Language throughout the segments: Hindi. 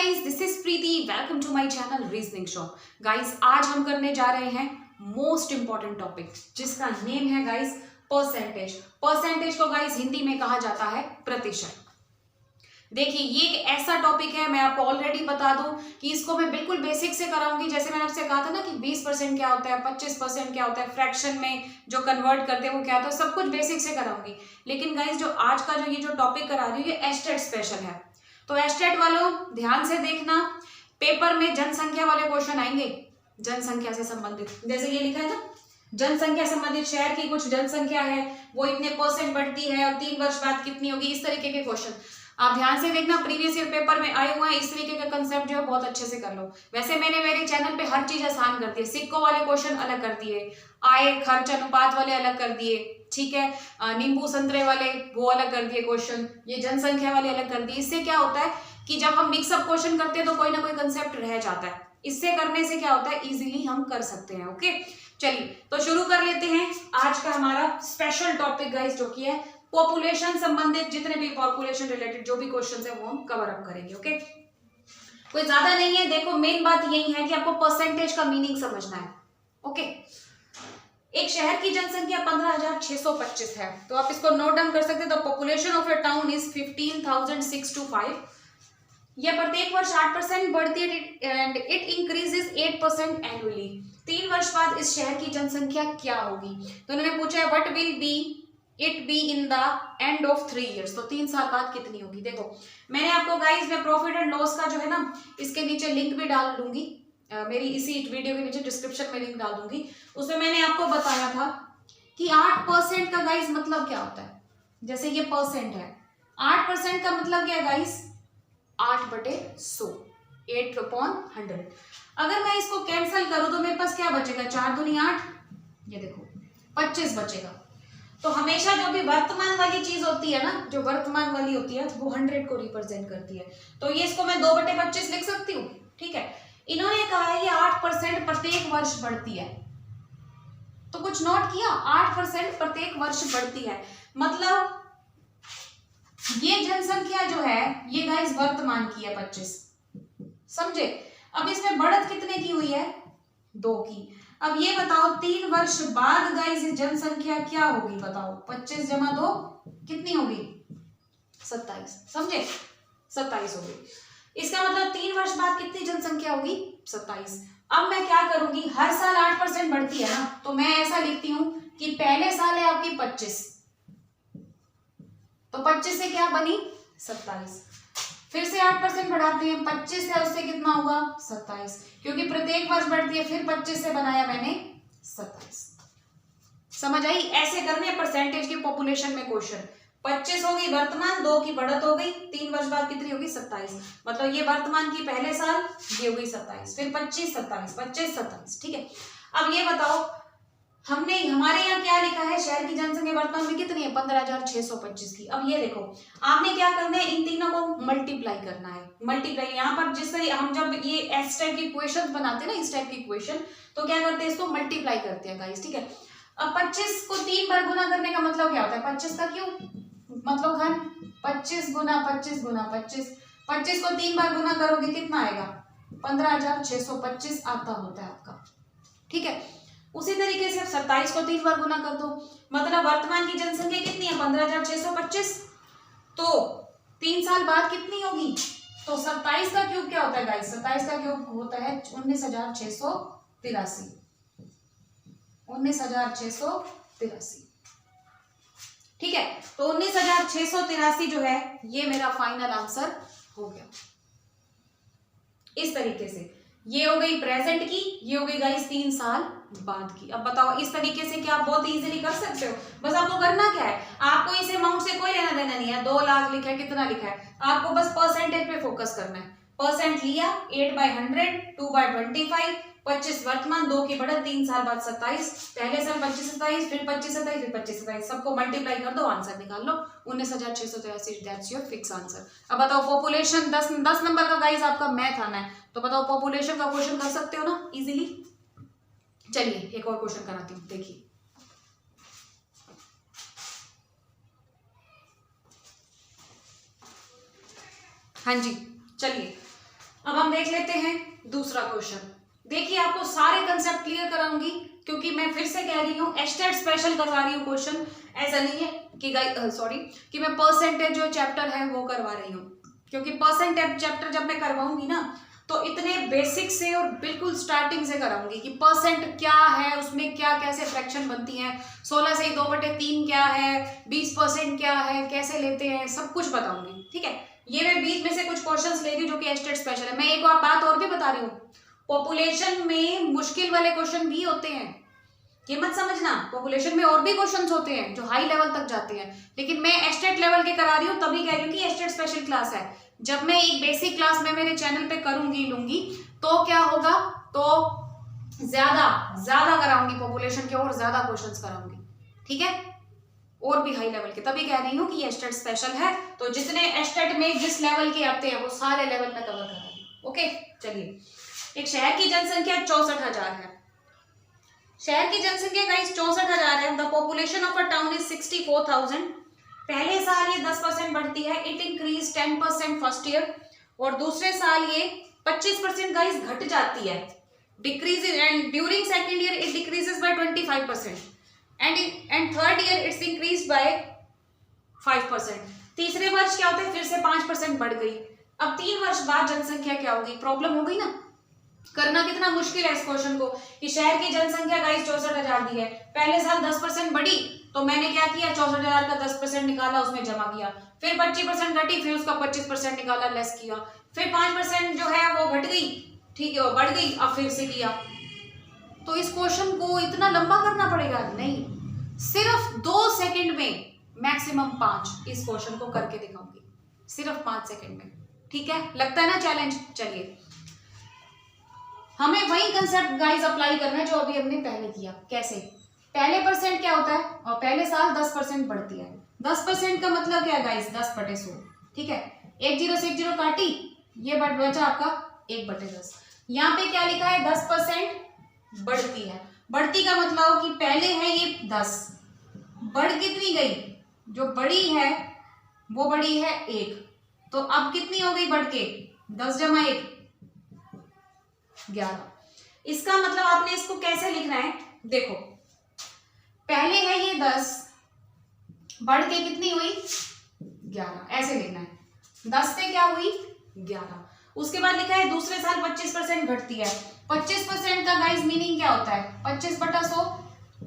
Guys, this is Preeti. Welcome to my channel reasoning show. Guys, आज हम करने जा रहे हैं मोस्ट इंपॉर्टेंट टॉपिक जिसका नेम है गाइस परसेंटेज। परसेंटेज को गाइस हिंदी में कहा जाता है प्रतिशत। देखिए, ये एक ऐसा टॉपिक है, मैं आपको ऑलरेडी बता दूं कि इसको मैं बिल्कुल बेसिक से कराऊंगी। जैसे मैंने आपसे कहा था ना कि 20% क्या होता है, 25% क्या होता है, फ्रैक्शन में जो कन्वर्ट करते हैं वो क्या होता है, सब कुछ बेसिक से कराऊंगी। लेकिन गाइस, जो आज का ये जो टॉपिक करा रही हूँ ये एस्टेट स्पेशल है। तो एस्टेट वालों ध्यान से देखना, पेपर में जनसंख्या वाले क्वेश्चन आएंगे, जनसंख्या से संबंधित। जैसे ये लिखा है ना, जनसंख्या संबंधित, शहर की कुछ जनसंख्या है वो इतने परसेंट बढ़ती है और 3 वर्ष बाद कितनी होगी, इस तरीके के क्वेश्चन आप ध्यान से देखना। प्रीवियस ईयर पेपर में आए हुए हैं, इस तरीके का कंसेप्ट जो है बहुत अच्छे से कर लो। वैसे मैंने मेरे चैनल पे हर चीज आसान कर दी है। सिक्कों वाले क्वेश्चन अलग कर दिए, आय खर्च अनुपात वाले अलग कर दिए, ठीक है, नींबू संतरे वाले वो अलग कर दिए क्वेश्चन, ये जनसंख्या वाले अलग कर दिए। इससे क्या होता है कि जब हम मिक्सअप क्वेश्चन करते हैं तो कोई ना कोई कंसेप्ट रह जाता है। इससे करने से क्या होता है, इजीली हम कर सकते हैं। ओके, चलिए तो शुरू कर लेते हैं आज का हमारा स्पेशल टॉपिक गाइस, जो कि है पॉपुलेशन संबंधित। जितने भी पॉपुलेशन रिलेटेड जो भी क्वेश्चंस है वो हम कवर अप करेंगे। ओके, कोई ज्यादा नहीं है। देखो, मेन बात यही है कि आपको परसेंटेज का मीनिंग समझना है। ओके, एक शहर की जनसंख्या 15,625 है, तो आप इसको नोट डाउन कर सकते हैं। तो population of A town is 15,625। यह प्रत्येक वर्ष 8% बढ़ती है एंड इट इंक्रीजेस 8% एनुअली। 3 वर्ष बाद इस शहर की जनसंख्या क्या होगी? तो उन्होंने पूछा है what will be it be in the end of 3 years। तो 3 साल बाद कितनी होगी? देखो, मैंने आपको गाइस में प्रॉफिट एंड लॉस का जो है ना, इसके नीचे लिंक भी डाल दूंगी, मेरी इसी वीडियो के नीचे डिस्क्रिप्शन में लिंक डाल दूंगी। उसमें मैंने आपको बताया था कि 8% का गाइस मतलब क्या होता है। जैसे ये परसेंट है, 8% का मतलब क्या है गाइस, 8/100, 8/100। अगर मैं इसको कैंसिल करूं तो मेरे पास क्या बचेगा, 4 दूनी 8, ये देखो 25 बचेगा। तो हमेशा जो भी वर्तमान वाली चीज होती है ना, जो वर्तमान वाली होती है वो 100 को रिप्रेजेंट करती है। तो ये इसको मैं 2/25 लिख सकती हूँ, ठीक है। इन्होंने कहा है ये 8% प्रत्येक वर्ष बढ़ती है, तो कुछ नोट किया, 8% प्रत्येक वर्ष बढ़ती है। मतलब ये जनसंख्या जो है ये गाइस वर्तमान की है 25, समझे। अब इसमें बढ़त कितने की हुई है, 2 की। अब ये बताओ 3 वर्ष बाद गाइस जनसंख्या क्या होगी, बताओ। 25 + 2 कितनी होगी, 27, समझे, 27 होगी। इसका मतलब 3 वर्ष बाद कितनी जनसंख्या होगी, 27। अब मैं क्या करूंगी, हर साल 8% बढ़ती है ना, तो मैं ऐसा लिखती हूं कि पहले साल है आपकी 25, तो 25 से क्या बनी, 27। फिर से 8% बढ़ाते हैं, 25 है उससे कितना होगा, 27, क्योंकि प्रत्येक वर्ष बढ़ती है। फिर 25 से बनाया मैंने 27। समझ आई? ऐसे करने परसेंटेज की पॉपुलेशन में क्वेश्चन। 25 होगी वर्तमान, 2 की बढ़त हो गई, 3 वर्ष बाद कितनी होगी, 27। मतलब ये वर्तमान की पहले साल, ये हो गई 27, फिर 25 27 25 27, ठीक है। अब ये बताओ, हमने हमारे यहाँ क्या लिखा है, शहर की जनसंख्या वर्तमान में कितनी है, 15,625 की। अब ये देखो, आपने क्या करना है, इन तीनों को मल्टीप्लाई करना है। मल्टीप्लाई यहाँ पर जिस तरह हम जब ये इस टाइप की क्वेश्चन बनाते हैं ना, इस टाइप की क्वेश्चन, तो क्या करते हैं, इसको मल्टीप्लाई करते हैं गाइस, ठीक है। अब 25 को 3 बार गुना करने का मतलब क्या होता है, 25 का क्यों मतलब घन, 25 × 25 × 25। 25 को 3 बार गुना करोगे कितना आएगा, 15,625 आता होता है आपका, ठीक है। उसी तरीके से 27 को 3 बार गुना कर दो, मतलब वर्तमान की जनसंख्या कितनी है, 15,625। तो 3 साल बाद कितनी होगी, तो 27 का क्यूब क्या होता है गाइस, 27 का क्यूब होता है 19,683, 19,683, ठीक है। तो 19,683 जो है ये मेरा फाइनल आंसर हो गया। इस तरीके से ये हो गई प्रेजेंट की, ये हो गई गाइस 3 साल बाद की। अब बताओ, इस तरीके से क्या आप बहुत इजीली कर सकते हो। बस आपको करना क्या है, आपको इस अमाउंट से कोई लेना देना नहीं है। 2 लाख लिखा है, कितना लिखा है, आपको बस परसेंटेज पे फोकस करना है। परसेंट लिया, 8/100, 2/25, 25 वर्तमान, 2 की बढ़त, 3 साल बाद 27, पहले साल 25 27, फिर 25 27, फिर 25 27, सबको मल्टीप्लाई कर दो, आंसर निकाल लो 19,683। That's your fix answer. अब बताओ पॉपुलेशन 10 नंबर का गाइस आपका मैथ आना है, तो बताओ पॉपुलेशन का क्वेश्चन कर सकते हो ना इजीली। चलिए एक और क्वेश्चन कराती हूँ, देखिए। हाँ जी, चलिए अब हम देख लेते हैं दूसरा क्वेश्चन। देखिए आपको सारे कंसेप्ट क्लियर कराऊंगी, क्योंकि मैं फिर से कह रही हूँ एस्टेट स्पेशल करवा रही हूँ क्वेश्चन। ऐसा नहीं है कि कि मैं परसेंटेज जो चैप्टर है वो करवा रही हूँ, क्योंकि परसेंटेज चैप्टर जब मैं करवाऊंगी ना तो इतने बेसिक से और बिल्कुल स्टार्टिंग से कराऊंगी कि परसेंट क्या है, उसमें क्या कैसे फ्रैक्शन बनती हैं, 16 से 2/3 क्या है, 20% क्या है, कैसे लेते हैं, सब कुछ बताऊंगी। ठीक है, ये मैं बीच में से कुछ क्वेश्चंस ले रही हूँ जो कि एस्टेट स्पेशल है। मैं एक और बात और भी बता रही हूँ, पॉपुलेशन में मुश्किल वाले क्वेश्चन भी होते हैं, ये मत समझना। पॉपुलेशन में और भी क्वेश्चंस होते हैं जो हाई लेवल तक जाते हैं, लेकिन मैं एस्टेट लेवल के करा रही हूँ, तभी कह रही हूँ कि एस्टेट स्पेशल क्लास है। जब मैं एक बेसिक क्लास में मेरे चैनल पे करूंगी लूंगी तो क्या होगा, तो ज्यादा कराऊंगी, पॉपुलेशन के और ज्यादा क्वेश्चंस कराऊंगी। ठीक है, और भी हाई लेवल के, तभी कह रही हूँ कि एस्टेट स्पेशल है। तो जितने एस्टेट में जिस लेवल के आते हैं वो सारे लेवल में कवर कर रही हूँ। ओके, चलिए। एक शहर की जनसंख्या 64,000 है। शहर की जनसंख्या गाइस 64,000 है। The population of a town is 64,000। पहले साल ये 10% बढ़ती है, इट इंक्रीज 10% फर्स्ट ईयर, और दूसरे साल ये 25% गाइस घट जाती है, decrease, and during second year it decreases by 25%, and third year it's increase by 5%। तीसरे वर्ष क्या होता है, फिर से 5% बढ़ गई। अब 3 वर्ष बाद जनसंख्या क्या होगी, प्रॉब्लम हो गई ना। करना कितना मुश्किल है इस क्वेश्चन को, कि शहर की जनसंख्या गाइस 64,000 दी है, पहले साल 10% बढ़ी, तो मैंने क्या किया, 64,000 का 10% निकाला, उसमें जमा किया, फिर 25% घटी, फिर उसका 25% निकाला, लेस किया, फिर 5% जो है वो घट गई, ठीक है, वो बढ़ गई, अब फिर से किया। तो इस क्वेश्चन को इतना लंबा करना पड़ेगा नहीं, सिर्फ 2 सेकेंड में, मैक्सिमम 5 इस क्वेश्चन को करके दिखाऊंगी, सिर्फ 5 सेकेंड में। ठीक है, लगता है ना चैलेंज। चलिए, हमें वही कंसेप्ट गाइस अप्लाई करना है जो अभी हमने पहले किया। कैसे, पहले परसेंट क्या होता है, और पहले साल 10% बढ़ती है। 10% का मतलब क्या है गाइस, 10/100। ठीक है, 1 0 से 1 0 काटी, ये बचा आपका 1/10। यहाँ पे क्या लिखा है, 10% बढ़ती है। बढ़ती का मतलब कि पहले है ये 10, बढ़ कितनी गई, जो बड़ी है वो बड़ी है 1, तो अब कितनी हो गई बढ़ के, 10 जमा 1 11। इसका मतलब आपने इसको कैसे लिखना है, देखो, पहले है ये 10, बढ़ के कितनी हुई 11, ऐसे लिखना है। 10 से क्या हुई 11। उसके बाद लिखा है दूसरे साल 25% घटती है। 25% का गाइस मीनिंग क्या होता है, 25/100,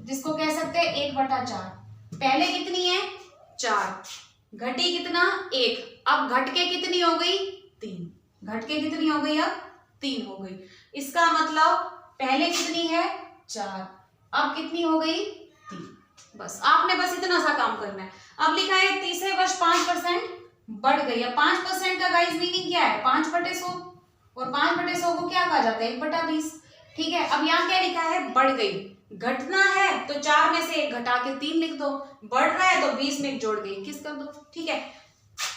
जिसको कह सकते हैं 1/4। पहले कितनी है 4, घटी कितना 1, अब घट के कितनी हो गई 3, घट के कितनी हो गई, अब 3 हो गई। इसका मतलब पहले कितनी है 4, अब कितनी हो गई 3। बस आपने बस इतना सा काम करना है। अब लिखा है तीसरे वर्ष 5% बढ़ गई है। 5% का गाइस मीनिंग क्या है, 5/100, और 5/100 को क्या कहा जाता है 1/20। ठीक है, अब यहाँ क्या लिखा है, बढ़ गई, घटना है तो 4 में से 1 घटा के 3 लिख दो, बढ़ रहा है तो 20 में 1 जोड़ के 21 कर दो। ठीक है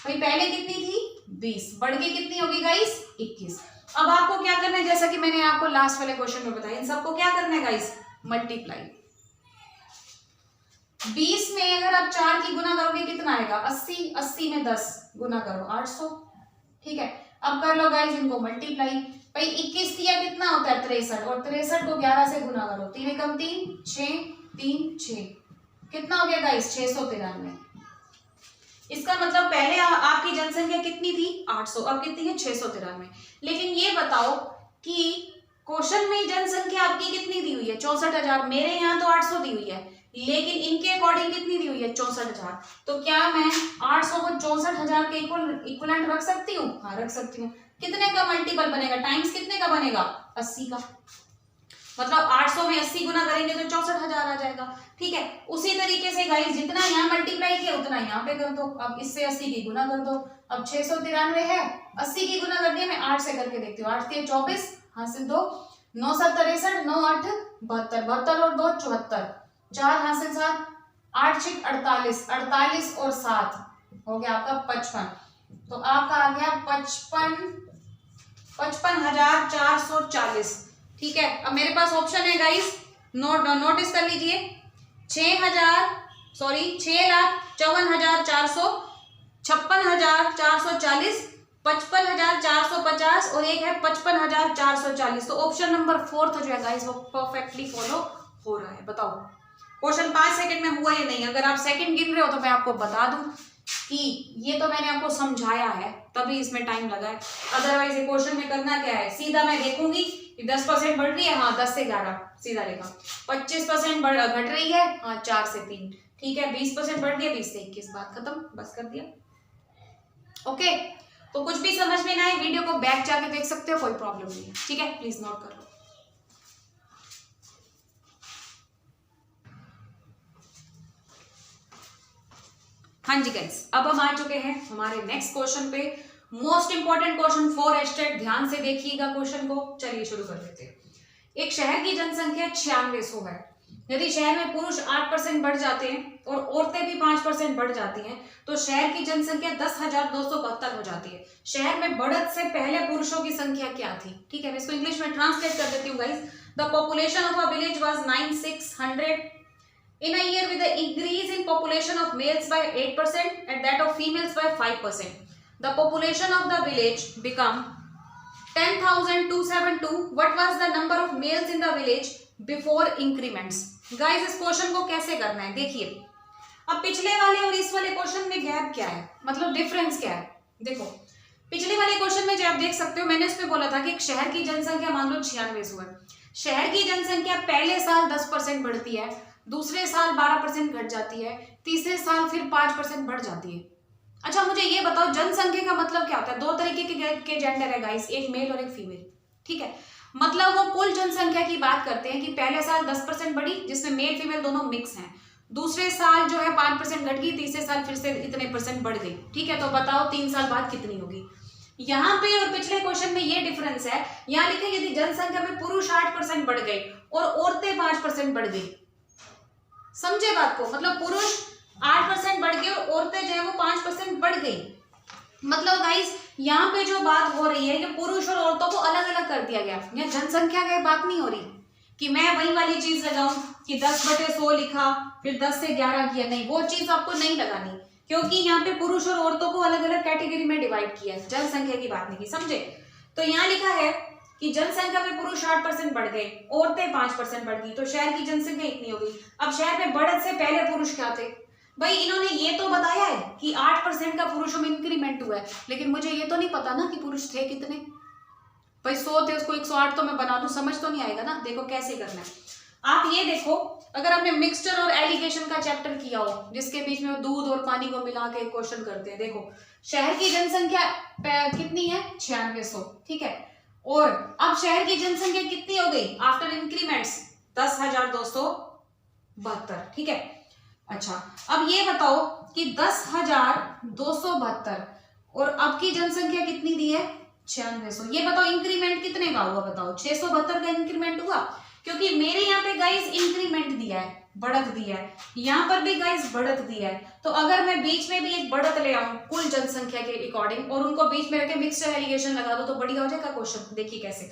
भाई, पहले कितनी थी 20, बढ़ के कितनी होगी गाइस 21। अब आपको क्या करना है, जैसा कि मैंने आपको लास्ट वाले क्वेश्चन में बताया, इन सबको क्या करना है गाइस, मल्टीप्लाई। 20 में अगर आप 4 की गुना करोगे कितना आएगा 80, 80 में 10 गुना करो 800। ठीक है, अब कर लो गाइस इनको मल्टीप्लाई। भाई 21 दिया कितना होता है 63, और 63 को 11 से गुना करो, 3 एकम 3, 6, 3 6, कितना हो गया गाइस 693। इसका मतलब पहले आपकी जनसंख्या कितनी थी 800, अब कितनी है 693। लेकिन ये बताओ कि क्वेश्चन में जनसंख्या आपकी कितनी दी हुई है 64,000, मेरे यहाँ तो 800 दी हुई है, लेकिन इनके अकॉर्डिंग कितनी दी हुई है 64,000। तो क्या मैं 800 को 64,000 के इक्वलेंट रख सकती हूँ, हाँ रख सकती हूँ। कितने का मल्टीपल बनेगा, टाइम्स कितने का बनेगा 80 का, मतलब 800 में 80 गुना करेंगे तो 64,000 आ जाएगा। ठीक है, उसी तरीके से गाइस जितना यहाँ मल्टीप्लाई किया उतना यहाँ पे कर दो। अब इससे 80 की गुना कर दो, अब 693 है, 80 की गुना कर दिया, मैं 8 से करके देखती हूँ। 8 के 24 हासिल 2, 9 7 63, 9 8 72, 72 और 2 74, 4 हासिल 7, 8 6 48, 48 और 7 हो गया आपका 55। तो आपका आ गया 55,440। ठीक है, अब मेरे पास ऑप्शन है गाइस, नोटिस कर लीजिए, 6,54,400, 56,440, 55,450 और एक है 55,440। तो ऑप्शन नंबर 4 जो है गाइस वो परफेक्टली फॉलो हो रहा है। बताओ क्वेश्चन 5 सेकंड में हुआ या नहीं? अगर आप सेकंड गिन रहे हो तो मैं आपको बता दूं कि ये तो मैंने आपको समझाया है तभी इसमें टाइम लगा है, अदरवाइज ये क्वेश्चन में करना क्या है, सीधा मैं देखूंगी कि 10% बढ़ रही है, हाँ 10 से 11 सीधा लिखा, 25% घट रही है, हाँ 4 से 3, ठीक है, 20% बढ़ रही है, 20 से 21, बात खत्म, बस कर दिया। ओके, तो कुछ भी समझ में ना आए वीडियो को बैक जाके देख सकते हो, कोई प्रॉब्लम नहीं है, ठीक है, प्लीज नोट कर लो। हाँ जी गाइस, अब हम आ चुके हैं हमारे नेक्स्ट क्वेश्चन पे, most important question for estate, ध्यान से देखिएगा क्वेश्चन को। चलिए शुरू कर देते हैं। एक शहर की जनसंख्या 9600 है। यदि शहर में पुरुष 8% बढ़ जाते हैं और औरतें भी 5% बढ़ जाती हैं तो शहर की जनसंख्या 10,272 हो जाती है। शहर में बढ़त से पहले पुरुषों की संख्या क्या थी? ठीक है, मैं इसको इंग्लिश में ट्रांसलेट कर देती हूँ guys. The population of a village was 9600 in a year with the increase in population of males by 8% and that of females by 5%. The population of the village become 10,272. What was the number of males in the village before increments? Guys, इस क्वेश्चन को कैसे करना है देखिए। अब पिछले वाले और इस वाले क्वेश्चन में गैप क्या है, मतलब डिफरेंस क्या है? देखो पिछले वाले क्वेश्चन में जो आप देख सकते हो, मैंने उसमें बोला था कि एक शहर की जनसंख्या मान लो 9600 है। शहर की जनसंख्या पहले साल 10% बढ़ती है, दूसरे साल 12% घट जाती है, तीसरे साल फिर 5% बढ़ जाती है। अच्छा मुझे ये बताओ जनसंख्या का मतलब क्या होता है? दो तरीके के जेंडर है गाइस, एक मेल और एक फीमेल, ठीक है, मतलब वो कुल जनसंख्या की बात करते हैं कि पहले साल 10% बढ़ी जिसमें मेल फीमेल दोनों मिक्स हैं, दूसरे साल जो है 5% घट गई, तीसरे साल फिर से इतने परसेंट बढ़ गई, ठीक है, तो बताओ 3 साल बाद कितनी होगी? यहाँ पे और पिछले क्वेश्चन में ये डिफरेंस है, यहाँ लिखे यदि जनसंख्या में पुरुष 8% बढ़ गए और औरतें 5% बढ़ गई, समझे बात को, मतलब पुरुष 8% बढ़ गए और औरतें जो है वो 5% बढ़ गई। मतलब गाइस यहाँ पे जो बात हो रही है कि पुरुष और औरतों को अलग अलग कर दिया गया, यहाँ जनसंख्या की बात नहीं हो रही कि मैं वही वाली चीज लगाऊं कि 10/100 लिखा फिर 10 से 11 किया, नहीं वो चीज आपको नहीं लगानी, क्योंकि यहाँ पे पुरुष और औरतों को अलग अलग कैटेगरी में डिवाइड किया है, जनसंख्या की बात नहीं की, समझे? तो यहाँ लिखा है कि जनसंख्या में पुरुष 8% बढ़ गए, औरतें 5% बढ़ गई, तो शहर की जनसंख्या इतनी हो गई। अब शहर में बढ़त से पहले पुरुष क्या थे? भाई इन्होंने ये तो बताया है कि 8% का पुरुषों में इंक्रीमेंट हुआ है, लेकिन मुझे ये तो नहीं पता ना कि पुरुष थे कितने। भाई 100 थे, उसको 108 तो मैं बना दूं, समझ तो नहीं आएगा ना। देखो कैसे करना है, आप ये देखो, अगर आपने मिक्सचर और एलिगेशन का चैप्टर किया हो जिसके बीच में दूध और पानी को मिला के क्वेश्चन करते हैं, देखो शहर की जनसंख्या कितनी है? 9600, ठीक है, और अब शहर की जनसंख्या कितनी हो गई आफ्टर इंक्रीमेंट्स? 10,272, ठीक है। अच्छा अब ये बताओ कि 10,272 और अब की जनसंख्या कितनी दी है? 9600। ये बताओ इंक्रीमेंट कितने का हुआ? बताओ 672 का इंक्रीमेंट हुआ, क्योंकि मेरे यहाँ पे गाइस इंक्रीमेंट दिया है, बढ़त दिया है, यहाँ पर भी गाइस बढ़त दिया है, तो अगर मैं बीच में भी एक बढ़त ले आऊं कुल जनसंख्या के अकॉर्डिंग और उनको बीच में रखे मिक्सचर एलिगेशन लगा दो तो बढ़िया हो जाएगा क्वेश्चन। देखिए कैसे,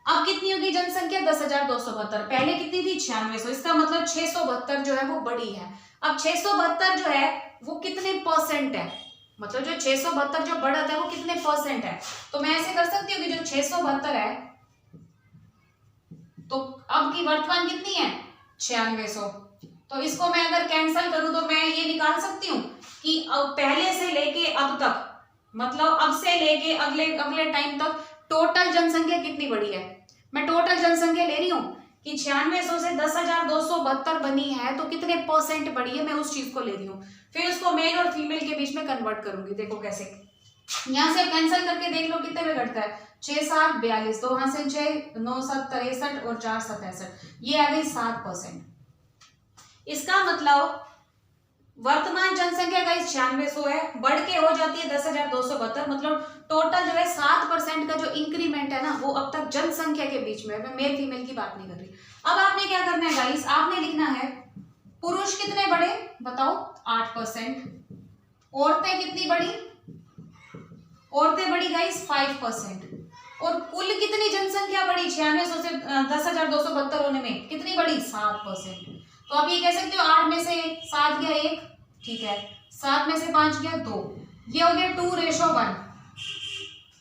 अब कितनी होगी जनसंख्या? 10,272, पहले कितनी थी? 9600, इसका मतलब 672 जो है वो बड़ी है। अब 672 जो है वो कितने परसेंट है, मतलब जो 672 जो बढ़त है वो कितने परसेंट है? तो मैं ऐसे कर सकती हूँ कि जो 672 है तो अब की वर्तमान कितनी है? 9600, तो इसको मैं अगर कैंसिल करूं तो मैं ये निकाल सकती हूँ कि अब पहले से लेके अब तक, मतलब अब से लेके अगले अगले टाइम तक टोटल जनसंख्या कितनी बढ़ी है। मैं टोटल जनसंख्या ले रही हूँ कि 9600 से 10,272 बनी है, तो कितने परसेंट बढ़ी है मैं उस चीज को ले रही हूँ, फिर उसको मेल और फीमेल के बीच में कन्वर्ट करूंगी। देखो कैसे, यहाँ से कैंसिल करके देख लो कितने में घटता है? 6 7 42, तो वहां से 6 9 7 63 और 4 67, ये आ गई 7%। इसका मतलब वर्तमान जनसंख्या का 9600 है, बढ़ के हो जाती है 10,272, मतलब टोटल जो है 7% का जो इंक्रीमेंट है ना वो अब तक जनसंख्या के बीच में, मैं मेल फीमेल की बात नहीं कर रही। अब आपने क्या करना है गाइस, आपने लिखना है पुरुष कितने बढ़े बताओ? 8%। औरतें कितनी बढ़ी? औरतें बढ़ी गाइस 5%। और कुल कितनी जनसंख्या बढ़ी? 9600 से 10,272 होने में कितनी बढ़ी? 7%। तो आप ये कह सकते हो 8 में से 7 गया 1, ठीक है, 7 में से 5 गया 2, ये हो गया 2:1,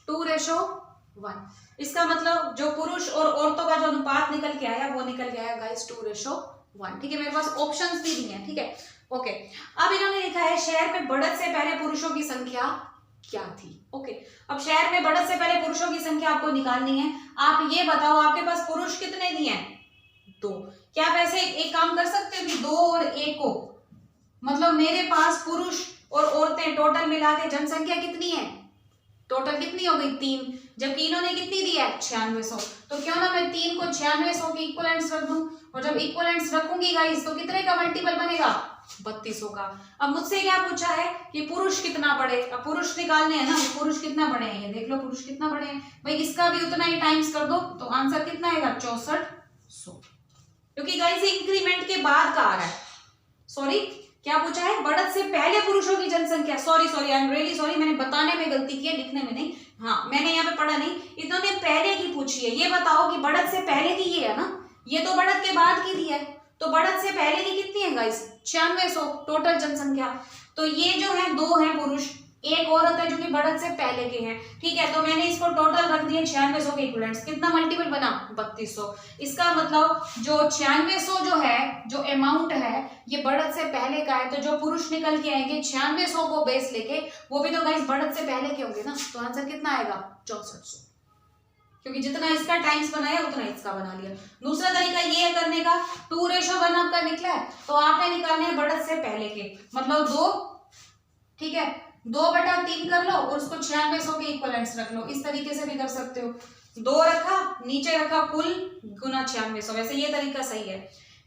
2:1। इसका मतलब जो पुरुष और औरतों का जो अनुपात निकल के आया वो निकल गया गाइस 2:1। ठीक है, मेरे पास ऑप्शंस भी दिए हैं। ठीक है, ओके। अब इन्होंने लिखा है शहर में बढ़त से पहले पुरुषों की संख्या क्या थी। ओके, अब शहर में बढ़त से पहले पुरुषों की संख्या आपको निकालनी है। आप ये बताओ आपके पास पुरुष कितने दिए हैं? 2। क्या आप ऐसे एक काम कर सकते हो कि 2 और 1 को, मतलब मेरे पास पुरुष और औरतें टोटल मिला के जनसंख्या कितनी है? टोटल कितनी हो गई? 3। जबकि इन्होंने कितनी दी है? 9600। तो क्यों ना मैं 3 को 9600 के इक्वलेंट्स रख दूं, और जब इक्वलेंट्स रखूंगी गाइस तो कितने का मल्टीपल बनेगा? 3200 का। अब मुझसे क्या पूछा है कि पुरुष कितना बड़े, अब पुरुष निकालने हैं ना, पुरुष कितना बड़े हैं, ये देख लो पुरुष कितना बड़े हैं भाई, इसका भी उतना ही टाइम्स कर दो तो आंसर कितना आएगा? 6400। क्योंकि गाइस इंक्रीमेंट के बाद का आ रहा है। सॉरी, क्या पूछा है? बढ़त से पहले पुरुषों की जनसंख्या। Sorry I am really sorry, मैंने बताने में गलती की है, लिखने में नहीं। हाँ, मैंने यहाँ पे पढ़ा नहीं, इन्होंने पहले की पूछी है। ये बताओ कि बढ़त से पहले की ये है ना, ये तो बढ़त के बाद की दी है, तो बढ़त से पहले की कितनी है गाइस? 9600 टोटल जनसंख्या। तो ये जो है 2 है पुरुष, 1 औरत है जो कि बढ़त से पहले के हैं। ठीक है, तो मैंने इसको टोटल रख दिए 9600 के इक्विवेलेंट्स। कितना मल्टीपल बना? 3200। इसका मतलब जो 9600 जो है, जो अमाउंट है, ये बढ़त से पहले का है। तो जो पुरुष निकल के आएंगे 9600 को बेस लेके, वो भी तो गाइस बढ़त से पहले के होंगे ना। तो आंसर कितना आएगा? 6400। क्योंकि जितना इसका टाइम्स बनाया उतना इसका बना लिया। दूसरा तरीका ये है करने का, 2:1 आपका निकला है तो आपने निकालने हैं बढ़त से पहले के, मतलब 2। ठीक है, 2/3 कर लो और उसको 9600 के इक्वलेंट्स रख लो। इस तरीके से भी कर सकते हो। 2 रखा, नीचे रखा कुल गुना 9600। वैसे ये तरीका सही है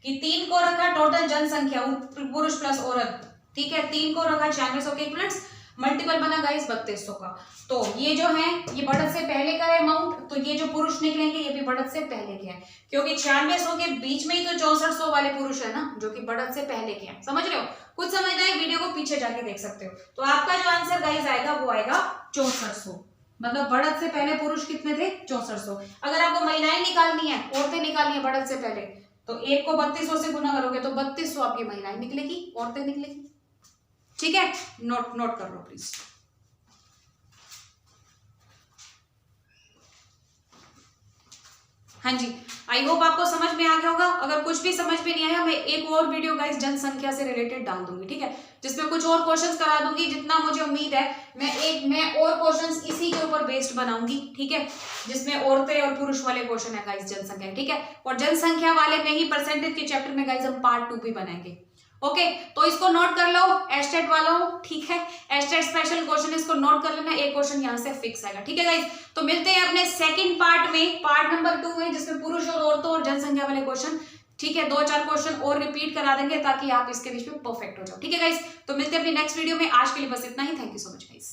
कि 3 को रखा टोटल जनसंख्या पुरुष प्लस औरत। ठीक है, 3 को रखा 9600 के इक्वलेंट्स, मल्टीपल बना गाइस 3200 का। तो ये जो है ये बढ़त से पहले का है अमाउंट, तो ये जो पुरुष निकलेंगे ये भी बढ़त से पहले के हैं, क्योंकि 9600 के बीच में ही तो 6400 वाले पुरुष है ना, जो कि बढ़त से पहले के हैं। समझ रहे हो? कुछ समझना है वीडियो को पीछे जाके देख सकते हो। तो आपका जो आंसर गाइस आएगा वो आएगा 6400। मतलब बढ़त से पहले पुरुष कितने थे? 6400। अगर आपको महिलाएं निकालनी है, औरतें निकालनी है बढ़त से पहले, तो 1 को 3200 से गुना करोगे तो 3200 आपकी महिलाएं निकलेगी, औरतें निकलेगी। ठीक है, नोट कर लो प्लीज। हाँ जी, आई होप आपको समझ में आ गया होगा। अगर कुछ भी समझ में नहीं आया, मैं एक और वीडियो गाइस जनसंख्या से रिलेटेड डाल दूंगी। ठीक है, जिसमें कुछ और क्वेश्चंस करा दूंगी। जितना मुझे उम्मीद है मैं और क्वेश्चंस इसी के ऊपर बेस्ड बनाऊंगी। ठीक है, जिसमें औरतें और पुरुष वाले क्वेश्चन है गाइस जनसंख्या। ठीक है, और जनसंख्या वाले में ही परसेंटेज के चैप्टर में गाइस हम पार्ट 2 भी बनाएंगे। ओके, तो इसको नोट कर लो एस्टेट वालों। ठीक है, एस्टेट स्पेशल क्वेश्चन इसको नोट कर लेना, एक क्वेश्चन यहाँ से फिक्स आएगा। ठीक है गाइस, तो मिलते हैं अपने सेकंड पार्ट में, पार्ट नंबर 2 में, जिसमें पुरुष और औरतों और जनसंख्या वाले क्वेश्चन। ठीक है, 2-4 क्वेश्चन और रिपीट करा देंगे ताकि आप इसके बीच में परफेक्ट हो जाओ। ठीक है गाइस, तो मिलते हैं अपनी नेक्स्ट वीडियो में। आज के लिए बस इतना ही। Thank you so much guys.